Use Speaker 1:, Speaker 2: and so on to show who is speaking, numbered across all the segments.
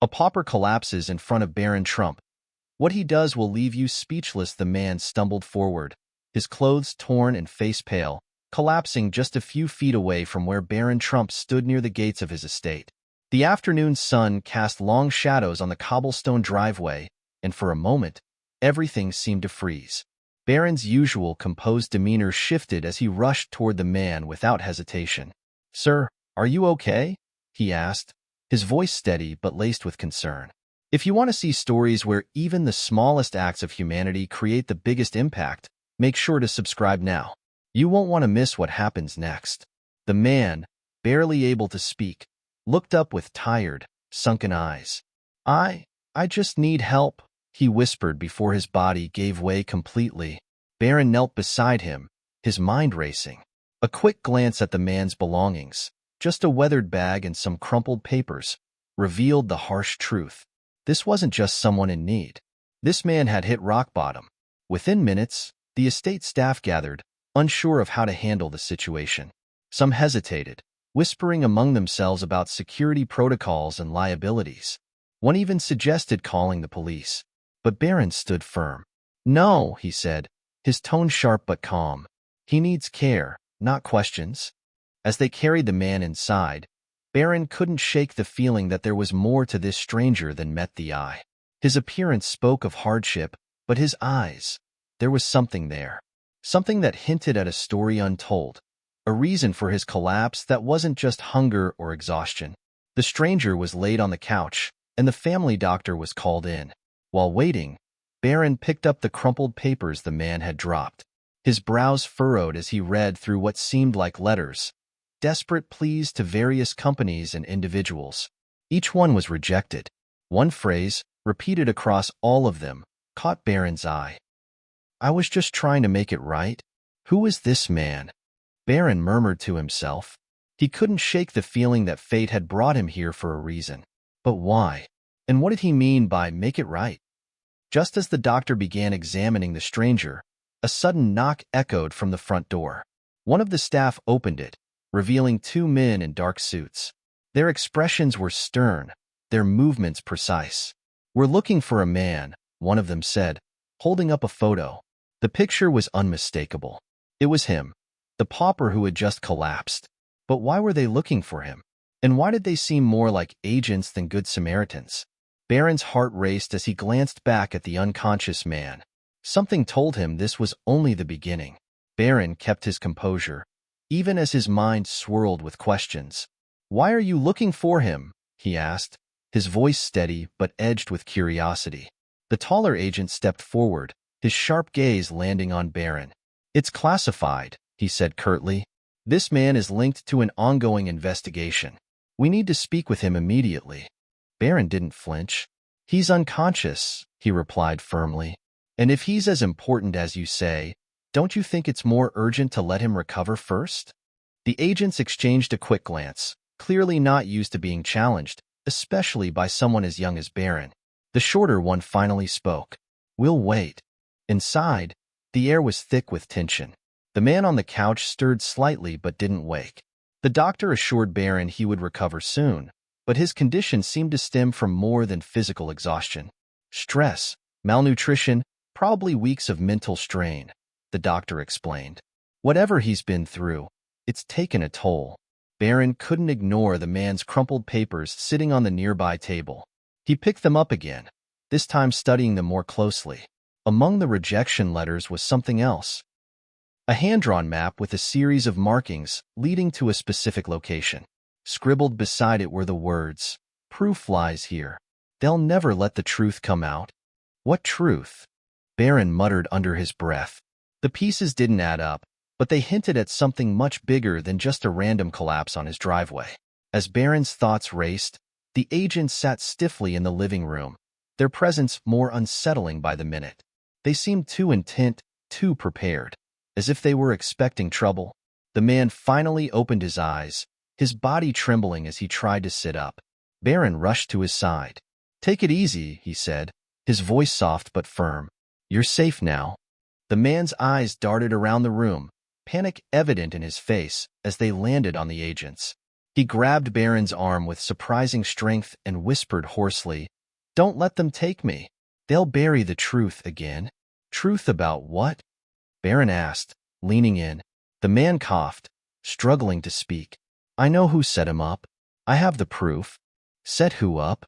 Speaker 1: A pauper collapses in front of Barron Trump. What he does will leave you speechless. The man stumbled forward, his clothes torn and face pale, collapsing just a few feet away from where Barron Trump stood near the gates of his estate. The afternoon sun cast long shadows on the cobblestone driveway, and for a moment, everything seemed to freeze. Barron's usual composed demeanor shifted as he rushed toward the man without hesitation. "Sir, are you okay?" he asked, his voice steady but laced with concern. If you want to see stories where even the smallest acts of humanity create the biggest impact, make sure to subscribe now. You won't want to miss what happens next. The man, barely able to speak, looked up with tired, sunken eyes. I just need help," he whispered before his body gave way completely. Barron knelt beside him, his mind racing. A quick glance at the man's belongings, just a weathered bag and some crumpled papers, revealed the harsh truth. This wasn't just someone in need. This man had hit rock bottom. Within minutes, the estate staff gathered, unsure of how to handle the situation. Some hesitated, whispering among themselves about security protocols and liabilities. One even suggested calling the police. But Barron stood firm. "No," he said, his tone sharp but calm. "He needs care, not questions." As they carried the man inside, Barron couldn't shake the feeling that there was more to this stranger than met the eye. His appearance spoke of hardship, but his eyes, there was something there. Something that hinted at a story untold, a reason for his collapse that wasn't just hunger or exhaustion. The stranger was laid on the couch, and the family doctor was called in. While waiting, Barron picked up the crumpled papers the man had dropped. His brows furrowed as he read through what seemed like letters, desperate pleas to various companies and individuals. Each one was rejected. One phrase, repeated across all of them, caught Barron's eye. "I was just trying to make it right." Who is this man? Barron murmured to himself. He couldn't shake the feeling that fate had brought him here for a reason. But why? And what did he mean by make it right? Just as the doctor began examining the stranger, a sudden knock echoed from the front door. One of the staff opened it, revealing two men in dark suits. Their expressions were stern, their movements precise. "We're looking for a man," one of them said, holding up a photo. The picture was unmistakable. It was him, the pauper who had just collapsed. But why were they looking for him? And why did they seem more like agents than good Samaritans? Barron's heart raced as he glanced back at the unconscious man. Something told him this was only the beginning. Barron kept his composure, even as his mind swirled with questions. "Why are you looking for him?" he asked, his voice steady but edged with curiosity. The taller agent stepped forward, his sharp gaze landing on Barron. "It's classified," he said curtly. "This man is linked to an ongoing investigation. We need to speak with him immediately." Barron didn't flinch. "He's unconscious," he replied firmly. "And if he's as important as you say, don't you think it's more urgent to let him recover first?" The agents exchanged a quick glance, clearly not used to being challenged, especially by someone as young as Barron. The shorter one finally spoke. "We'll wait." Inside, the air was thick with tension. The man on the couch stirred slightly but didn't wake. The doctor assured Barron he would recover soon, but his condition seemed to stem from more than physical exhaustion. Stress, malnutrition, probably weeks of mental strain, the doctor explained. Whatever he's been through, it's taken a toll. Barron couldn't ignore the man's crumpled papers sitting on the nearby table. He picked them up again, this time studying them more closely. Among the rejection letters was something else. A hand-drawn map with a series of markings leading to a specific location. Scribbled beside it were the words, "Proof lies here. They'll never let the truth come out." What truth? Barron muttered under his breath. The pieces didn't add up, but they hinted at something much bigger than just a random collapse on his driveway. As Barron's thoughts raced, the agents sat stiffly in the living room, their presence more unsettling by the minute. They seemed too intent, too prepared, as if they were expecting trouble. The man finally opened his eyes, his body trembling as he tried to sit up. Barron rushed to his side. "Take it easy," he said, his voice soft but firm. "You're safe now." The man's eyes darted around the room, panic evident in his face as they landed on the agents. He grabbed Barron's arm with surprising strength and whispered hoarsely, "Don't let them take me. They'll bury the truth again." "Truth about what?" Barron asked, leaning in. The man coughed, struggling to speak. "I know who set him up. I have the proof." "Set who up?"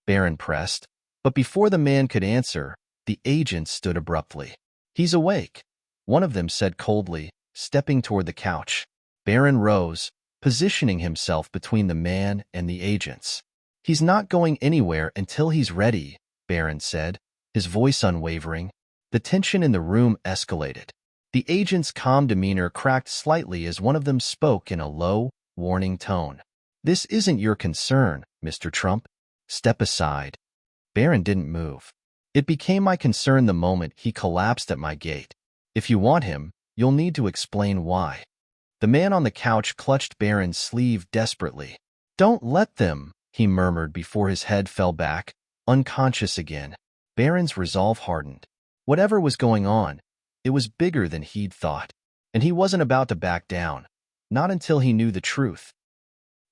Speaker 1: Barron pressed. But before the man could answer, the agent stood abruptly. "He's awake," one of them said coldly, stepping toward the couch. Barron rose, positioning himself between the man and the agents. "He's not going anywhere until he's ready," Barron said, his voice unwavering. The tension in the room escalated. The agent's calm demeanor cracked slightly as one of them spoke in a low, warning tone. "This isn't your concern, Mr. Trump. Step aside." Barron didn't move. "It became my concern the moment he collapsed at my gate. If you want him, you'll need to explain why." The man on the couch clutched Barron's sleeve desperately. "Don't let them," he murmured before his head fell back, unconscious again. Barron's resolve hardened. Whatever was going on, it was bigger than he'd thought, and he wasn't about to back down, not until he knew the truth.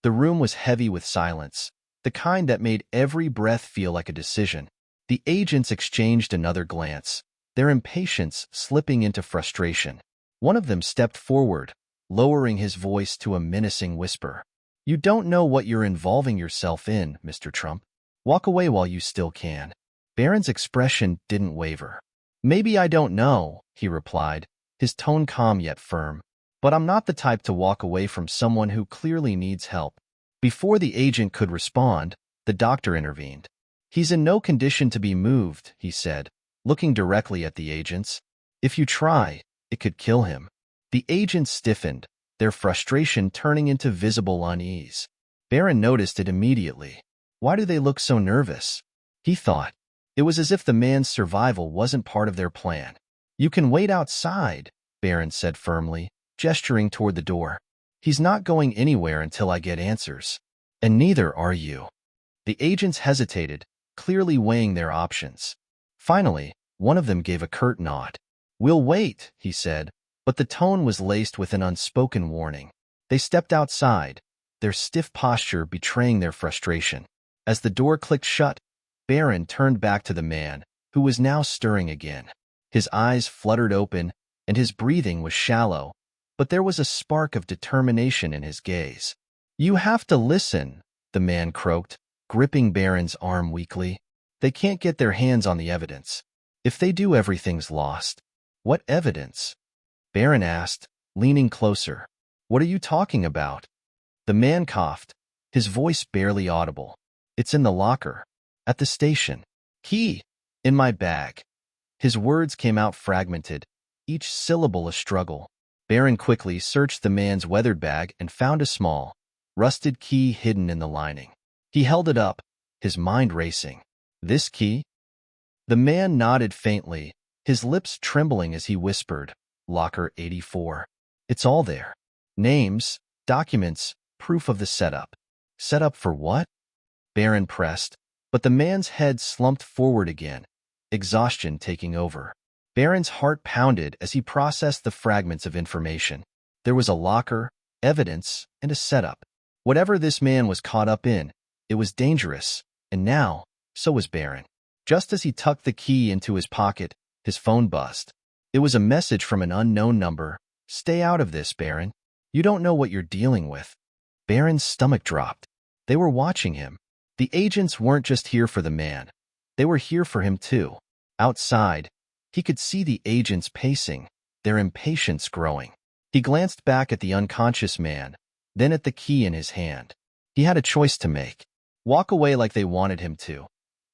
Speaker 1: The room was heavy with silence, the kind that made every breath feel like a decision. The agents exchanged another glance, their impatience slipping into frustration. One of them stepped forward, lowering his voice to a menacing whisper. "You don't know what you're involving yourself in, Mr. Trump. Walk away while you still can." Barron's expression didn't waver. "Maybe I don't know," he replied, his tone calm yet firm. "But I'm not the type to walk away from someone who clearly needs help." Before the agent could respond, the doctor intervened. "He's in no condition to be moved," he said, looking directly at the agents. "If you try, it could kill him." The agents stiffened, their frustration turning into visible unease. Barron noticed it immediately. Why do they look so nervous? He thought. It was as if the man's survival wasn't part of their plan. "You can wait outside," Barron said firmly, gesturing toward the door. "He's not going anywhere until I get answers. And neither are you." The agents hesitated, clearly weighing their options. Finally, one of them gave a curt nod. "We'll wait," he said, but the tone was laced with an unspoken warning. They stepped outside, their stiff posture betraying their frustration. As the door clicked shut, Barron turned back to the man, who was now stirring again. His eyes fluttered open, and his breathing was shallow, but there was a spark of determination in his gaze. "You have to listen," the man croaked, gripping Barron's arm weakly. "They can't get their hands on the evidence. If they do, everything's lost." "What evidence?" Barron asked, leaning closer. "What are you talking about?" The man coughed, his voice barely audible. "It's in the locker. At the station. Key. In my bag." His words came out fragmented, each syllable a struggle. Barron quickly searched the man's weathered bag and found a small, rusted key hidden in the lining. He held it up, his mind racing. "This key?" The man nodded faintly, his lips trembling as he whispered, "Locker 84. It's all there. Names, documents, proof of the setup." "Setup for what?" Barron pressed, but the man's head slumped forward again, exhaustion taking over. Barron's heart pounded as he processed the fragments of information. There was a locker, evidence, and a setup. Whatever this man was caught up in, it was dangerous, and now, so was Barron. Just as he tucked the key into his pocket, his phone buzzed. It was a message from an unknown number. "Stay out of this, Barron. You don't know what you're dealing with." Barron's stomach dropped. They were watching him. The agents weren't just here for the man. They were here for him too. Outside, he could see the agents pacing, their impatience growing. He glanced back at the unconscious man, then at the key in his hand. He had a choice to make. Walk away like they wanted him to,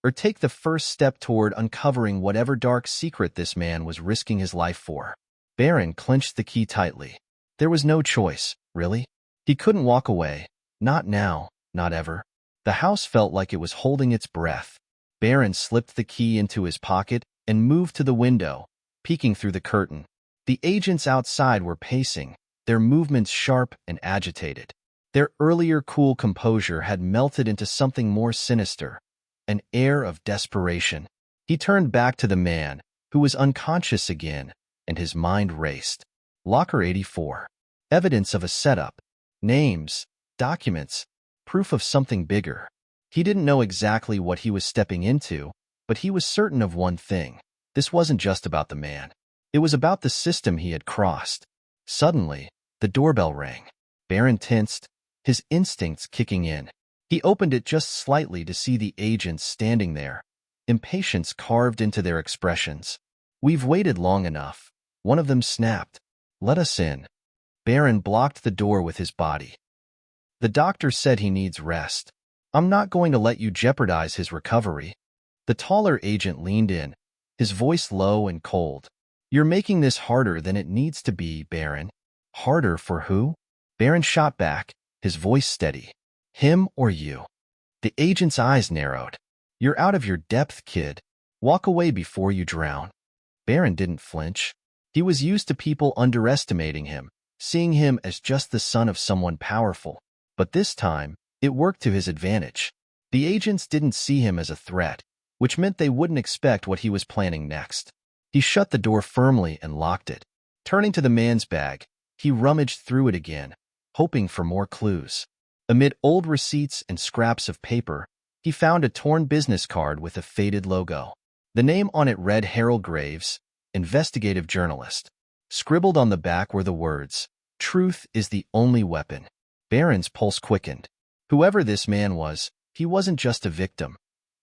Speaker 1: or take the first step toward uncovering whatever dark secret this man was risking his life for. Barron clenched the key tightly. There was no choice, really. He couldn't walk away. Not now, not ever. The house felt like it was holding its breath. Barron slipped the key into his pocket and moved to the window, peeking through the curtain. The agents outside were pacing, their movements sharp and agitated. Their earlier cool composure had melted into something more sinister, an air of desperation. He turned back to the man, who was unconscious again, and his mind raced. Locker 84. Evidence of a setup. Names, documents, proof of something bigger. He didn't know exactly what he was stepping into, but he was certain of one thing. This wasn't just about the man. It was about the system he had crossed. Suddenly, the doorbell rang. Barron tensed, his instincts kicking in. He opened it just slightly to see the agents standing there, impatience carved into their expressions. "We've waited long enough," one of them snapped. "Let us in." Barron blocked the door with his body. "The doctor said he needs rest. I'm not going to let you jeopardize his recovery." The taller agent leaned in, his voice low and cold. "You're making this harder than it needs to be, Barron." "Harder for who?" Barron shot back, his voice steady. "Him or you?" The agent's eyes narrowed. "You're out of your depth, kid. Walk away before you drown." Barron didn't flinch. He was used to people underestimating him, seeing him as just the son of someone powerful. But this time, it worked to his advantage. The agents didn't see him as a threat, which meant they wouldn't expect what he was planning next. He shut the door firmly and locked it. Turning to the man's bag, he rummaged through it again, hoping for more clues. Amid old receipts and scraps of paper, he found a torn business card with a faded logo. The name on it read Harold Graves, investigative journalist. Scribbled on the back were the words, "Truth is the only weapon." Barron's pulse quickened. Whoever this man was, he wasn't just a victim.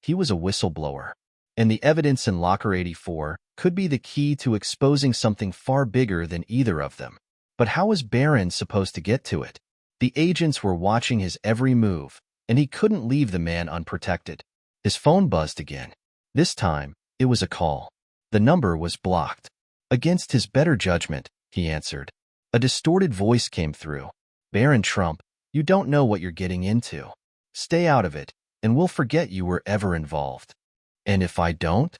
Speaker 1: He was a whistleblower. And the evidence in Locker 84 could be the key to exposing something far bigger than either of them. But how was Barron supposed to get to it? The agents were watching his every move, and he couldn't leave the man unprotected. His phone buzzed again. This time, it was a call. The number was blocked. Against his better judgment, he answered. A distorted voice came through. "Barron Trump, you don't know what you're getting into. Stay out of it, and we'll forget you were ever involved." "And if I don't?"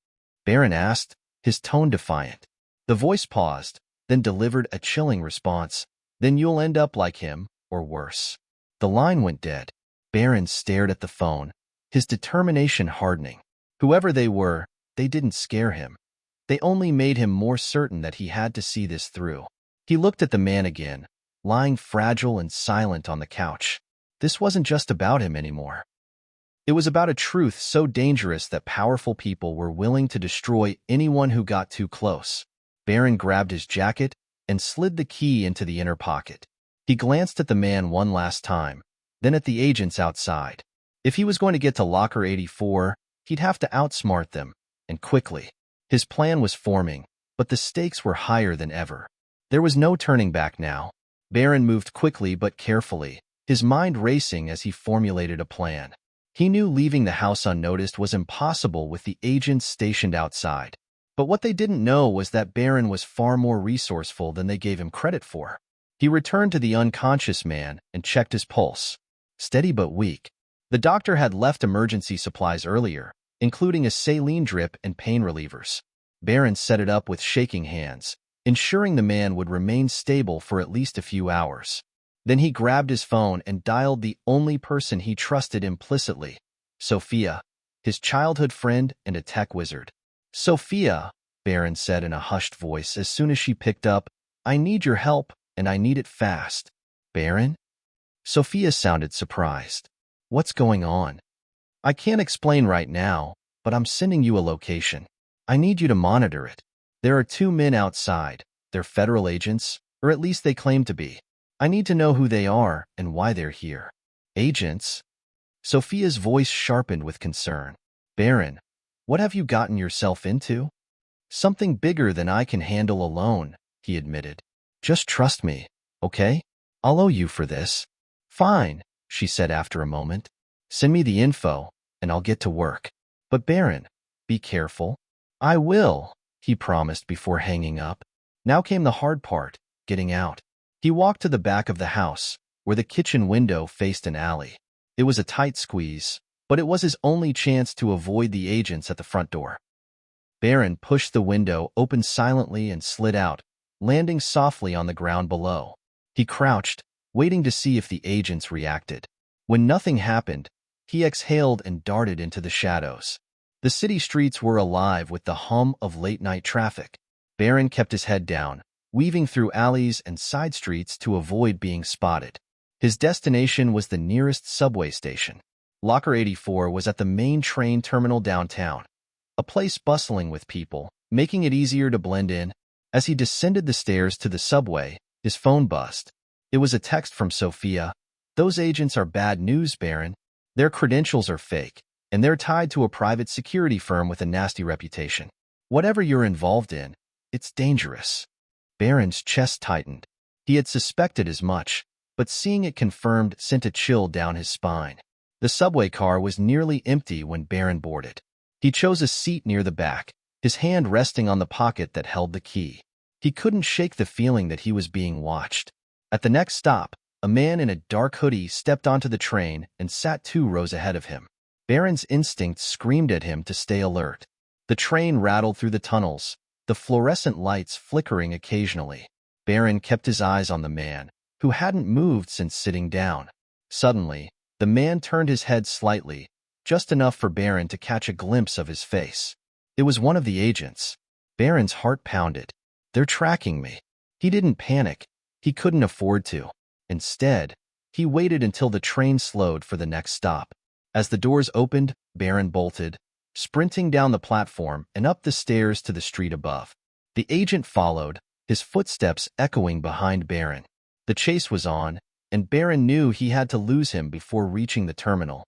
Speaker 1: Barron asked, his tone defiant. The voice paused, then delivered a chilling response. "Then you'll end up like him, or worse." The line went dead. Barron stared at the phone, his determination hardening. Whoever they were, they didn't scare him. They only made him more certain that he had to see this through. He looked at the man again, lying fragile and silent on the couch. This wasn't just about him anymore. It was about a truth so dangerous that powerful people were willing to destroy anyone who got too close. Barron grabbed his jacket and slid the key into the inner pocket. He glanced at the man one last time, then at the agents outside. If he was going to get to Locker 84, he'd have to outsmart them, and quickly. His plan was forming, but the stakes were higher than ever. There was no turning back now. Barron moved quickly but carefully, his mind racing as he formulated a plan. He knew leaving the house unnoticed was impossible with the agents stationed outside. But what they didn't know was that Barron was far more resourceful than they gave him credit for. He returned to the unconscious man and checked his pulse. Steady but weak. The doctor had left emergency supplies earlier, including a saline drip and pain relievers. Barron set it up with shaking hands, ensuring the man would remain stable for at least a few hours. Then he grabbed his phone and dialed the only person he trusted implicitly, Sophia, his childhood friend and a tech wizard. "Sophia," Barron said in a hushed voice as soon as she picked up, "I need your help, and I need it fast." "Barron?" Sophia sounded surprised. "What's going on?" "I can't explain right now, but I'm sending you a location. I need you to monitor it. There are 2 men outside. They're federal agents, or at least they claim to be. I need to know who they are and why they're here." "Agents?" Sophia's voice sharpened with concern. "Barron, what have you gotten yourself into?" "Something bigger than I can handle alone," he admitted. "Just trust me, okay? I'll owe you for this." "Fine," she said after a moment. "Send me the info, and I'll get to work. But Barron, be careful." "I will," he promised before hanging up. Now came the hard part, getting out. He walked to the back of the house, where the kitchen window faced an alley. It was a tight squeeze, but it was his only chance to avoid the agents at the front door. Barron pushed the window open silently and slid out, landing softly on the ground below. He crouched, waiting to see if the agents reacted. When nothing happened, he exhaled and darted into the shadows. The city streets were alive with the hum of late-night traffic. Barron kept his head down, weaving through alleys and side streets to avoid being spotted. His destination was the nearest subway station. Locker 84 was at the main train terminal downtown, a place bustling with people, making it easier to blend in. As he descended the stairs to the subway, his phone buzzed. It was a text from Sophia. "Those agents are bad news, Barron. Their credentials are fake, and they're tied to a private security firm with a nasty reputation. Whatever you're involved in, it's dangerous." Barron's chest tightened. He had suspected as much, but seeing it confirmed sent a chill down his spine. The subway car was nearly empty when Barron boarded. He chose a seat near the back, his hand resting on the pocket that held the key. He couldn't shake the feeling that he was being watched. At the next stop, a man in a dark hoodie stepped onto the train and sat 2 rows ahead of him. Barron's instincts screamed at him to stay alert. The train rattled through the tunnels, the fluorescent lights flickering occasionally. Barron kept his eyes on the man, who hadn't moved since sitting down. Suddenly, the man turned his head slightly, just enough for Barron to catch a glimpse of his face. It was one of the agents. Barron's heart pounded. "They're tracking me." He didn't panic. He couldn't afford to. Instead, he waited until the train slowed for the next stop. As the doors opened, Barron bolted, sprinting down the platform and up the stairs to the street above. The agent followed, his footsteps echoing behind Barron. The chase was on, and Barron knew he had to lose him before reaching the terminal.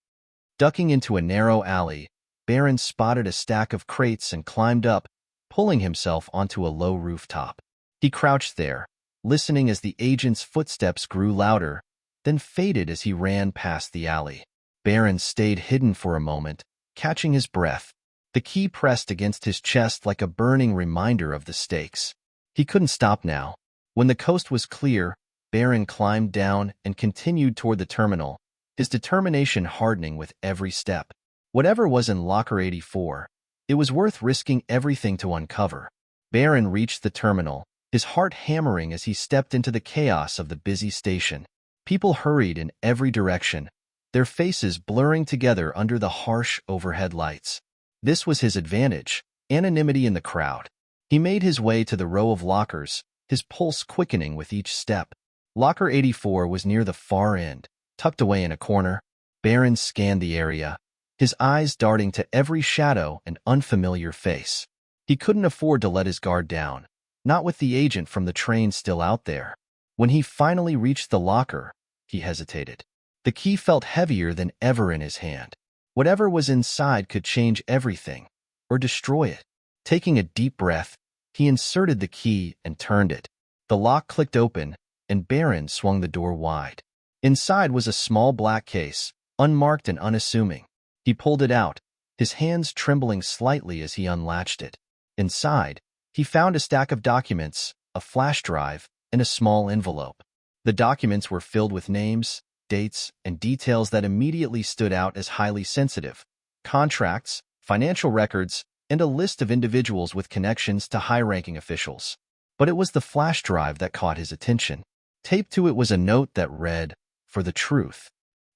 Speaker 1: Ducking into a narrow alley, Barron spotted a stack of crates and climbed up, pulling himself onto a low rooftop. He crouched there, listening as the agent's footsteps grew louder, then faded as he ran past the alley. Barron stayed hidden for a moment, catching his breath. The key pressed against his chest like a burning reminder of the stakes. He couldn't stop now. When the coast was clear, Barron climbed down and continued toward the terminal, his determination hardening with every step. Whatever was in Locker 84, it was worth risking everything to uncover. Barron reached the terminal, his heart hammering as he stepped into the chaos of the busy station. People hurried in every direction, their faces blurring together under the harsh overhead lights. This was his advantage, anonymity in the crowd. He made his way to the row of lockers, his pulse quickening with each step. Locker 84 was near the far end, tucked away in a corner. Barron scanned the area, his eyes darting to every shadow and unfamiliar face. He couldn't afford to let his guard down, not with the agent from the train still out there. When he finally reached the locker, he hesitated. The key felt heavier than ever in his hand. Whatever was inside could change everything, or destroy it. Taking a deep breath, he inserted the key and turned it. The lock clicked open, and Barron swung the door wide. Inside was a small black case, unmarked and unassuming. He pulled it out, his hands trembling slightly as he unlatched it. Inside, he found a stack of documents, a flash drive, and a small envelope. The documents were filled with names, dates, and details that immediately stood out as highly sensitive. Contracts, financial records, and a list of individuals with connections to high-ranking officials. But it was the flash drive that caught his attention. Taped to it was a note that read, "For the truth."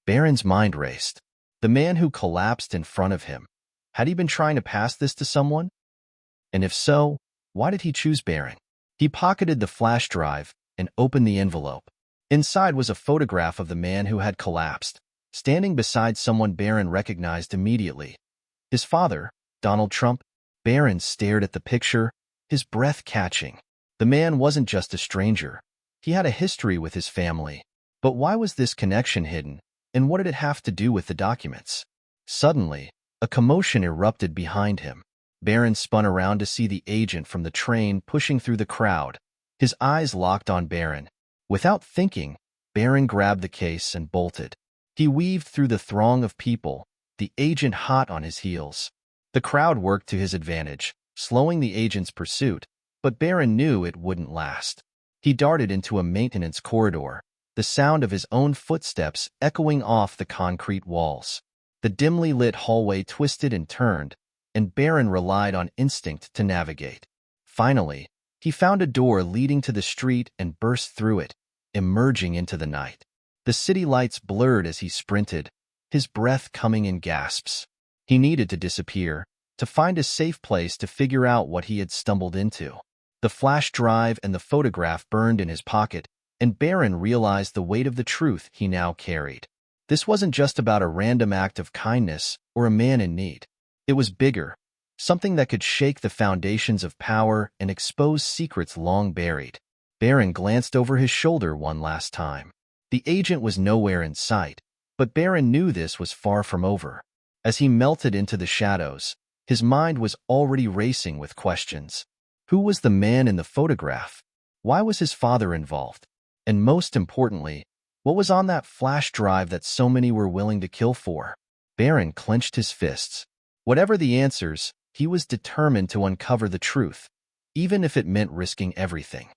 Speaker 1: Barron's mind raced. The man who collapsed in front of him. Had he been trying to pass this to someone? And if so, why did he choose Barron? He pocketed the flash drive and opened the envelope. Inside was a photograph of the man who had collapsed, standing beside someone Barron recognized immediately. His father, Donald Trump. Barron stared at the picture, his breath catching. The man wasn't just a stranger. He had a history with his family. But why was this connection hidden, and what did it have to do with the documents? Suddenly, a commotion erupted behind him. Barron spun around to see the agent from the train pushing through the crowd. His eyes locked on Barron. Without thinking, Barron grabbed the case and bolted. He weaved through the throng of people, the agent hot on his heels. The crowd worked to his advantage, slowing the agent's pursuit, but Barron knew it wouldn't last. He darted into a maintenance corridor, the sound of his own footsteps echoing off the concrete walls. The dimly lit hallway twisted and turned, and Barron relied on instinct to navigate. Finally, he found a door leading to the street and burst through it, emerging into the night. The city lights blurred as he sprinted, his breath coming in gasps. He needed to disappear, to find a safe place to figure out what he had stumbled into. The flash drive and the photograph burned in his pocket, and Barron realized the weight of the truth he now carried. This wasn't just about a random act of kindness or a man in need. It was bigger, something that could shake the foundations of power and expose secrets long buried. Barron glanced over his shoulder one last time. The agent was nowhere in sight, but Barron knew this was far from over. As he melted into the shadows, his mind was already racing with questions. Who was the man in the photograph? Why was his father involved? And most importantly, what was on that flash drive that so many were willing to kill for? Barron clenched his fists. Whatever the answers, he was determined to uncover the truth, even if it meant risking everything.